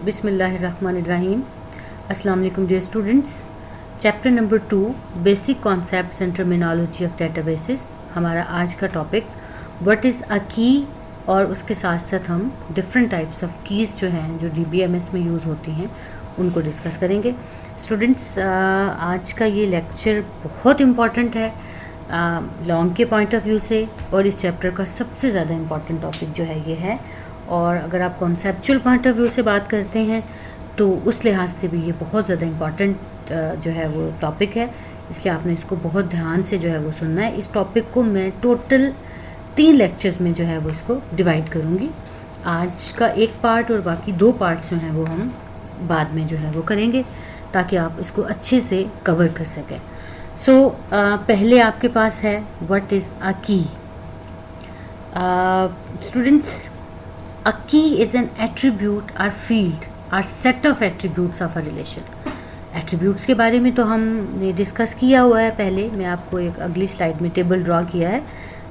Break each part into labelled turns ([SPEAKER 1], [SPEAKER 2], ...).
[SPEAKER 1] बिस्मिल्लाहिर्रहमानिर्रहीम। अस्सलाम वालेकुम dear students. Chapter number 2 basic concepts and terminology of databases हमारा आज का टॉपिक व्हाट इज़ अ की, और उसके साथ साथ हम डिफरेंट टाइप्स ऑफ कीज़ जो हैं जो DBMS में यूज़ होती हैं उनको डिस्कस करेंगे। स्टूडेंट्स, आज का ये लेक्चर बहुत इम्पॉर्टेंट है लॉन्ग के पॉइंट ऑफ व्यू से, और इस चैप्टर का सबसे ज़्यादा इम्पॉर्टेंट टॉपिक जो है ये है। और अगर आप कॉन्सेप्चुअल पॉइंट ऑफ व्यू से बात करते हैं तो उस लिहाज से भी ये बहुत ज़्यादा इम्पॉर्टेंट जो है वो टॉपिक है, इसलिए आपने इसको बहुत ध्यान से जो है वो सुनना है। इस टॉपिक को मैं टोटल 3 लेक्चर्स में जो है वो इसको डिवाइड करूँगी। आज का एक पार्ट और बाकी 2 पार्ट्स जो हैं वो हम बाद में जो है वो करेंगे ताकि आप इसको अच्छे से कवर कर सकें। सो पहले आपके पास है व्हाट इज़ अ की। Students, a key is an attribute or field or set of attributes of a relation. Attributes के बारे में तो हमने डिस्कस किया हुआ है पहले। मैं आपको एक अगली स्लाइड में टेबल ड्रॉ किया है,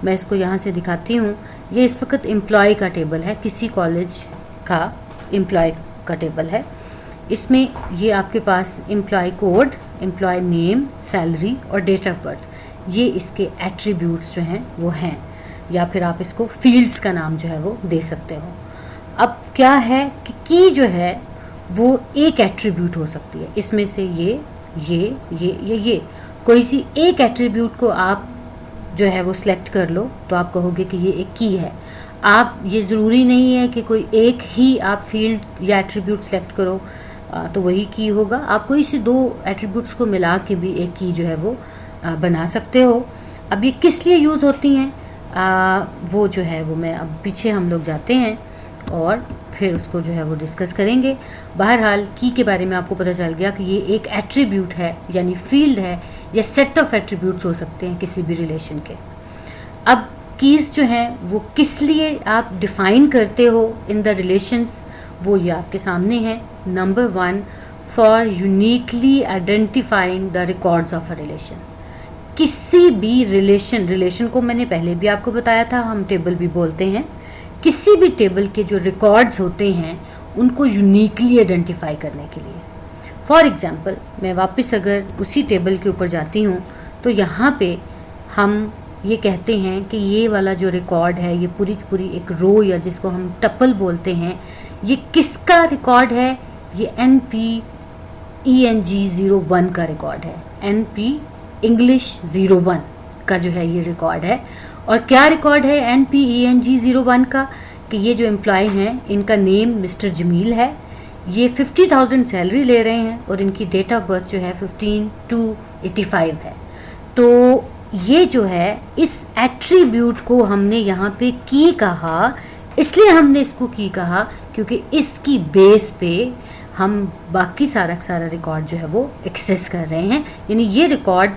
[SPEAKER 1] मैं इसको यहाँ से दिखाती हूँ। ये इस वक्त एम्प्लॉय का टेबल है, किसी कॉलेज का एम्प्लॉय का टेबल है। इसमें ये आपके पास employee code, employee name, salary और डेट ऑफ बर्थ, ये इसके एट्रीब्यूट्स जो हैं वो हैं, या फिर आप इसको फील्ड्स का नाम जो है वो दे सकते हो। अब क्या है कि की जो है वो एक एट्रीब्यूट हो सकती है, इसमें से ये कोई सी एक एट्रीब्यूट को आप जो है वो सिलेक्ट कर लो तो आप कहोगे कि ये एक की है। आप ये ज़रूरी नहीं है कि कोई एक ही आप फील्ड या एट्रीब्यूट सेलेक्ट करो तो वही की होगा। आप कोई से 2 एट्रीब्यूट्स को मिला के भी एक की जो है वो बना सकते हो। अब ये किस लिए यूज़ होती हैं वो जो है वो मैं अब पीछे हम लोग जाते हैं और फिर उसको जो है वो डिस्कस करेंगे। बहरहाल की के बारे में आपको पता चल गया कि ये एक एट्रीब्यूट है, यानी फील्ड है, या सेट ऑफ एट्रीब्यूट्स हो सकते हैं किसी भी रिलेशन के। अब कीज़ जो हैं वो किस लिए आप डिफ़ाइन करते हो इन द रिलेशंस, वो ये आपके सामने है। Number 1, for uniquely identifying the records of a relation. किसी भी रिलेशन को मैंने पहले भी आपको बताया था, हम टेबल भी बोलते हैं। किसी भी टेबल के जो रिकॉर्ड्स होते हैं उनको यूनिकली आइडेंटिफाई करने के लिए। फॉर एग्ज़ाम्पल, मैं वापस अगर उसी टेबल के ऊपर जाती हूँ तो यहाँ पे हम ये कहते हैं कि ये वाला जो रिकॉर्ड है, ये पूरी की पूरी एक रो, या जिसको हम टपल बोलते हैं, ये किसका रिकॉर्ड है? ये NP-ENG-01 का रिकॉर्ड है। NP इंग्लिश 01 का जो है ये रिकॉर्ड है। और क्या रिकॉर्ड है NP-ENG-01 का? कि ये जो एम्प्लॉय हैं इनका नेम मिस्टर जमील है, ये 50,000 सैलरी ले रहे हैं और इनकी डेट ऑफ बर्थ जो है 15/2/85 है। तो ये जो है इस एट्रीब्यूट को हमने यहाँ पे की कहा, इसलिए हमने इसको की कहा क्योंकि इसकी बेस पे हम बाकी सारा रिकॉर्ड जो है वो एक्सेस कर रहे हैं, यानी ये रिकॉर्ड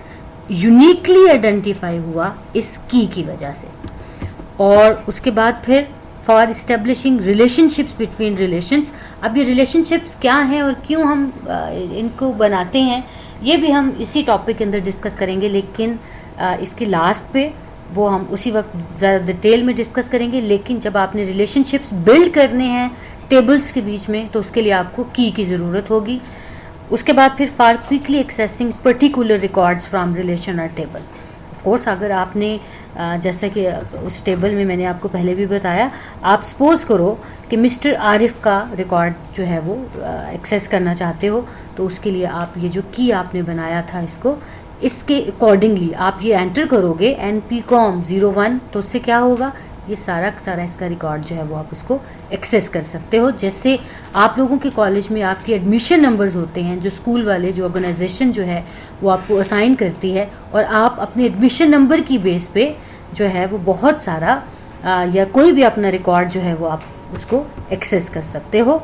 [SPEAKER 1] यूनिकली आइडेंटिफाई हुआ इस की वजह से। और उसके बाद फिर for establishing relationships between relations. अब ये रिलेशनशिप्स क्या हैं और क्यों हम इनको बनाते हैं, ये भी हम इसी टॉपिक के अंदर डिस्कस करेंगे, लेकिन इसके लास्ट पे वो हम उसी वक्त ज़्यादा डिटेल में डिस्कस करेंगे। लेकिन जब आपने रिलेशनशिप्स बिल्ड करने हैं टेबल्स के बीच में तो उसके लिए आपको की ज़रूरत होगी। उसके बाद फिर for quickly accessing particular records from relation और टेबल। ऑफ कोर्स, अगर आपने जैसे कि उस टेबल में मैंने आपको पहले भी बताया, आप सपोज़ करो कि मिस्टर आरिफ का रिकॉर्ड जो है वो एक्सेस करना चाहते हो, तो उसके लिए आप ये जो की आपने बनाया था इसके अकॉर्डिंगली आप ये एंटर करोगे NP-COM-01, तो उससे क्या होगा, ये सारा इसका रिकॉर्ड जो है वो आप उसको एक्सेस कर सकते हो। जैसे आप लोगों के कॉलेज में आपके एडमिशन नंबर्स होते हैं, जो स्कूल वाले जो ऑर्गेनाइजेशन जो है वो आपको असाइन करती है, और आप अपने एडमिशन नंबर की बेस पे जो है वो बहुत सारा या कोई भी अपना रिकॉर्ड जो है वो आप उसको एक्सेस कर सकते हो।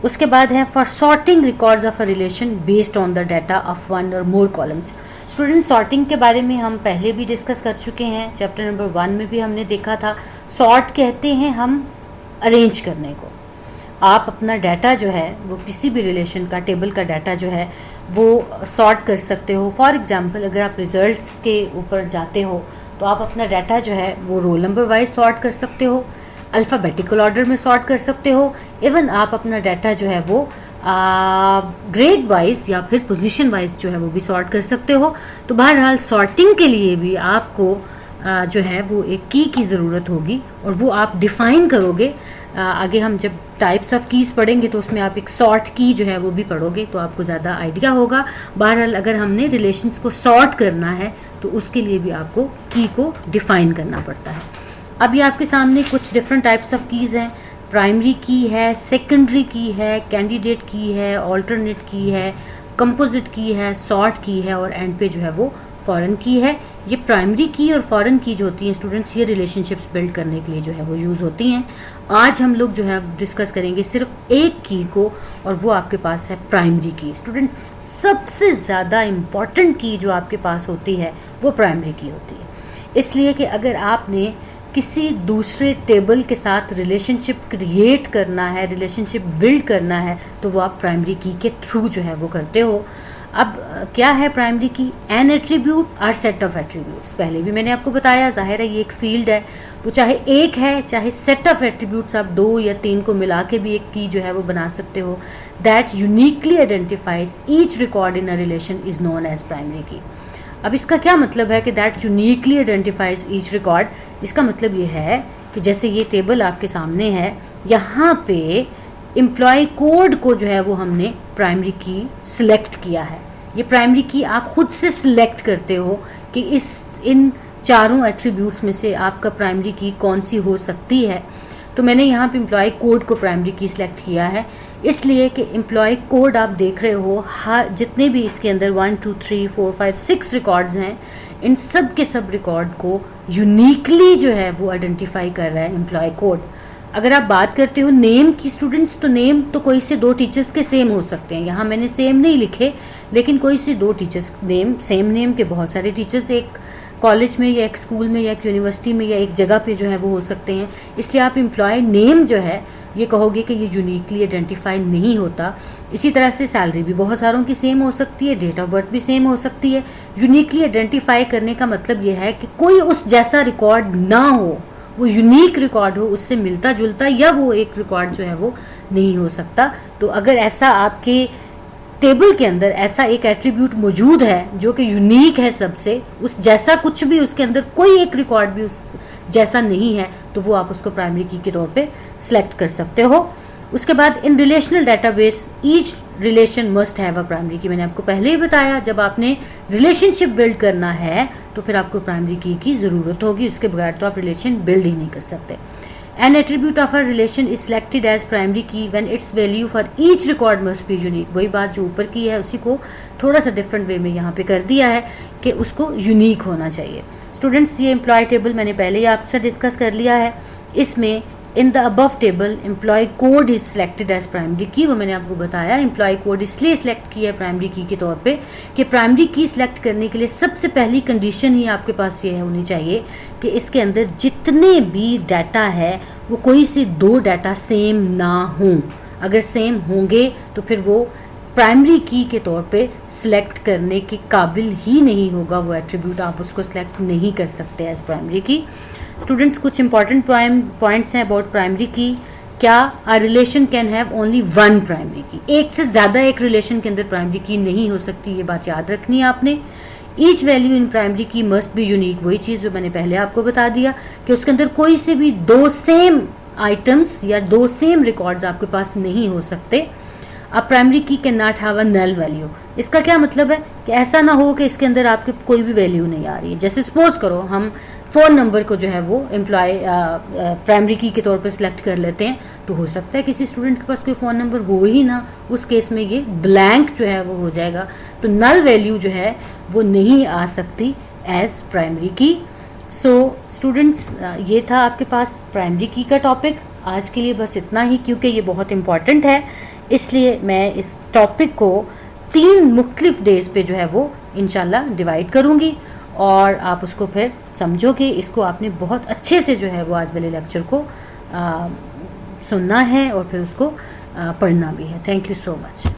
[SPEAKER 1] उसके बाद है for sorting records of a relation based on the data of 1 और मोर कॉलम्स। स्टूडेंट, सॉर्टिंग के बारे में हम पहले भी डिस्कस कर चुके हैं, चैप्टर नंबर 1 में भी हमने देखा था। सॉर्ट कहते हैं हम अरेंज करने को। आप अपना डाटा जो है वो किसी भी रिलेशन का, टेबल का डाटा जो है वो सॉर्ट कर सकते हो। फॉर एग्जांपल, अगर आप रिजल्ट्स के ऊपर जाते हो तो आप अपना डाटा जो है वो रोल नंबर वाइज सॉर्ट कर सकते हो। अल्फ़ाबेटिकल ऑर्डर में सॉर्ट कर सकते हो, इवन आप अपना डाटा जो है वो ग्रेड वाइज या फिर पोजीशन वाइज जो है वो भी सॉर्ट कर सकते हो। तो बहरहाल सॉर्टिंग के लिए भी आपको जो है वो एक की ज़रूरत होगी और वो आप डिफ़ाइन करोगे। आगे हम जब टाइप्स ऑफ कीज़ पढ़ेंगे तो उसमें आप एक सॉर्ट की जो है वो भी पढ़ोगे तो आपको ज़्यादा आइडिया होगा। बहरहाल अगर हमने रिलेशंस को सॉर्ट करना है तो उसके लिए भी आपको की को डिफ़ाइन करना पड़ता है। अब ये आपके सामने कुछ डिफरेंट टाइप्स ऑफ कीज़ हैं। प्राइमरी की है, सेकेंडरी की है, कैंडिडेट की है, ऑल्टरनेट की है, कंपोजिट की है, सॉर्ट की है और एंड पे जो है वो फॉरेन की है। ये प्राइमरी की और फॉरेन की जो होती हैं स्टूडेंट्स, ये रिलेशनशिप्स बिल्ड करने के लिए जो है वो यूज़ होती हैं। आज हम लोग जो है डिस्कस करेंगे सिर्फ एक की को और वो आपके पास है प्राइमरी की। स्टूडेंट्स, सबसे ज़्यादा इम्पॉर्टेंट की जो आपके पास होती है वो प्राइमरी की होती है, इसलिए कि अगर आपने किसी दूसरे टेबल के साथ रिलेशनशिप क्रिएट करना है, रिलेशनशिप बिल्ड करना है, तो वो आप प्राइमरी की के थ्रू जो है वो करते हो। अब क्या है प्राइमरी की? एन एट्रीब्यूट और सेट ऑफ एट्रीब्यूट्स। पहले भी मैंने आपको बताया, जाहिर है ये एक फील्ड है, वो चाहे एक है चाहे सेट ऑफ एट्रीब्यूट्स आप 2 या 3 को मिला के भी एक की जो है वो बना सकते हो। That uniquely identifies each record in a relation is known as primary key. अब इसका क्या मतलब है कि that uniquely identifies each record? इसका मतलब ये है कि जैसे ये टेबल आपके सामने है, यहाँ पे एम्प्लॉय कोड को जो है वो हमने प्राइमरी की सिलेक्ट किया है। ये प्राइमरी की आप खुद से सिलेक्ट करते हो कि इन चारों एट्रीब्यूट्स में से आपका प्राइमरी की कौन सी हो सकती है। तो मैंने यहाँ पे एम्प्लॉय कोड को प्राइमरी की सिलेक्ट किया है, इसलिए कि एम्प्लॉय कोड आप देख रहे हो, हर जितने भी इसके अंदर 1 2 3 4 5 6 रिकॉर्ड्स हैं, इन सब के सब रिकॉर्ड को यूनिकली जो है वो आइडेंटिफाई कर रहा है एम्प्लॉय कोड। अगर आप बात करते हो नेम की स्टूडेंट्स, तो नेम तो कोई से 2 टीचर्स के सेम हो सकते हैं। यहाँ मैंने सेम नहीं लिखे, लेकिन कोई से 2 टीचर्स नेम, सेम नेम के बहुत सारे टीचर्स एक कॉलेज में या एक स्कूल में या एक यूनिवर्सिटी में या एक जगह पे जो है वो हो सकते हैं। इसलिए आप एम्प्लॉय नेम जो है ये कहोगे कि ये यूनिकली आइडेंटिफाई नहीं होता। इसी तरह से सैलरी भी बहुत सारों की सेम हो सकती है, डेट ऑफ बर्थ भी सेम हो सकती है। यूनिकली आइडेंटिफाई करने का मतलब ये है कि कोई उस जैसा रिकॉर्ड ना हो, वो यूनिक रिकॉर्ड हो, उससे मिलता जुलता, या वो एक रिकॉर्ड जो है वो नहीं हो सकता। तो अगर ऐसा आपके टेबल के अंदर ऐसा एक एट्रीब्यूट मौजूद है जो कि यूनिक है सबसे, उस जैसा कुछ भी उसके अंदर कोई एक रिकॉर्ड भी उस जैसा नहीं है, तो वो आप उसको प्राइमरी की के तौर पे सिलेक्ट कर सकते हो। उसके बाद in relational database each relation must have a primary key. मैंने आपको पहले ही बताया, जब आपने रिलेशनशिप बिल्ड करना है तो फिर आपको प्राइमरी की ज़रूरत होगी, उसके बगैर तो आप रिलेशन बिल्ड ही नहीं कर सकते। An attribute of a relation is selected as primary key when its value for each record must be unique। वही बात जो ऊपर की है उसी को थोड़ा सा डिफरेंट वे में यहाँ पे कर दिया है कि उसको यूनिक होना चाहिए। स्टूडेंट्स, ये एम्प्लॉय टेबल मैंने पहले ही आपसे डिस्कस कर लिया है। इसमें in the above table employee code is selected as primary key. वो मैंने आपको बताया, एम्प्लॉय कोड इसलिए सिलेक्ट किया है प्राइमरी की के तौर पे कि प्राइमरी की सिलेक्ट करने के लिए सबसे पहली कंडीशन ही आपके पास ये होनी चाहिए कि इसके अंदर जितने भी डाटा है वो कोई से 2 डाटा सेम ना हों। अगर सेम होंगे तो फिर वो प्राइमरी की के तौर पे सिलेक्ट करने के काबिल ही नहीं होगा, वो एट्रीब्यूट आप उसको सिलेक्ट नहीं कर सकते एज प्राइमरी की। स्टूडेंट्स, कुछ इंपॉर्टेंट पॉइंट्स हैं अबाउट प्राइमरी की। क्या a relation can have only 1 primary की? एक से ज़्यादा एक रिलेशन के अंदर प्राइमरी की नहीं हो सकती, ये बात याद रखनी है आपने। ईच वैल्यू इन प्राइमरी की मस्ट बी यूनिक। वही चीज़ जो मैंने पहले आपको बता दिया कि उसके अंदर कोई से भी 2 सेम आइटम्स या 2 सेम रिकॉर्ड्स आपके पास नहीं हो सकते। अब primary key can not have a null value. इसका क्या मतलब है कि ऐसा ना हो कि इसके अंदर आपके कोई भी वैल्यू नहीं आ रही है। जैसे सपोज करो हम फ़ोन नंबर को जो है वो एम्प्लॉय प्राइमरी की के तौर पर सिलेक्ट कर लेते हैं, तो हो सकता है किसी स्टूडेंट के पास कोई फ़ोन नंबर हो ही ना, उस केस में ये ब्लैंक जो है वो हो जाएगा। तो नल वैल्यू जो है वो नहीं आ सकती एज प्राइमरी की। सो स्टूडेंट्स, ये था आपके पास प्राइमरी की का टॉपिक। आज के लिए बस इतना ही, क्योंकि ये बहुत इंपॉर्टेंट है, इसलिए मैं इस टॉपिक को 3 मुख्तलिफ डेज़ पे जो है वो इंशाल्लाह डिवाइड करूँगी और आप उसको फिर समझोगे। इसको आपने बहुत अच्छे से जो है वो आज वाले लेक्चर को सुनना है और फिर उसको पढ़ना भी है। Thank you so much.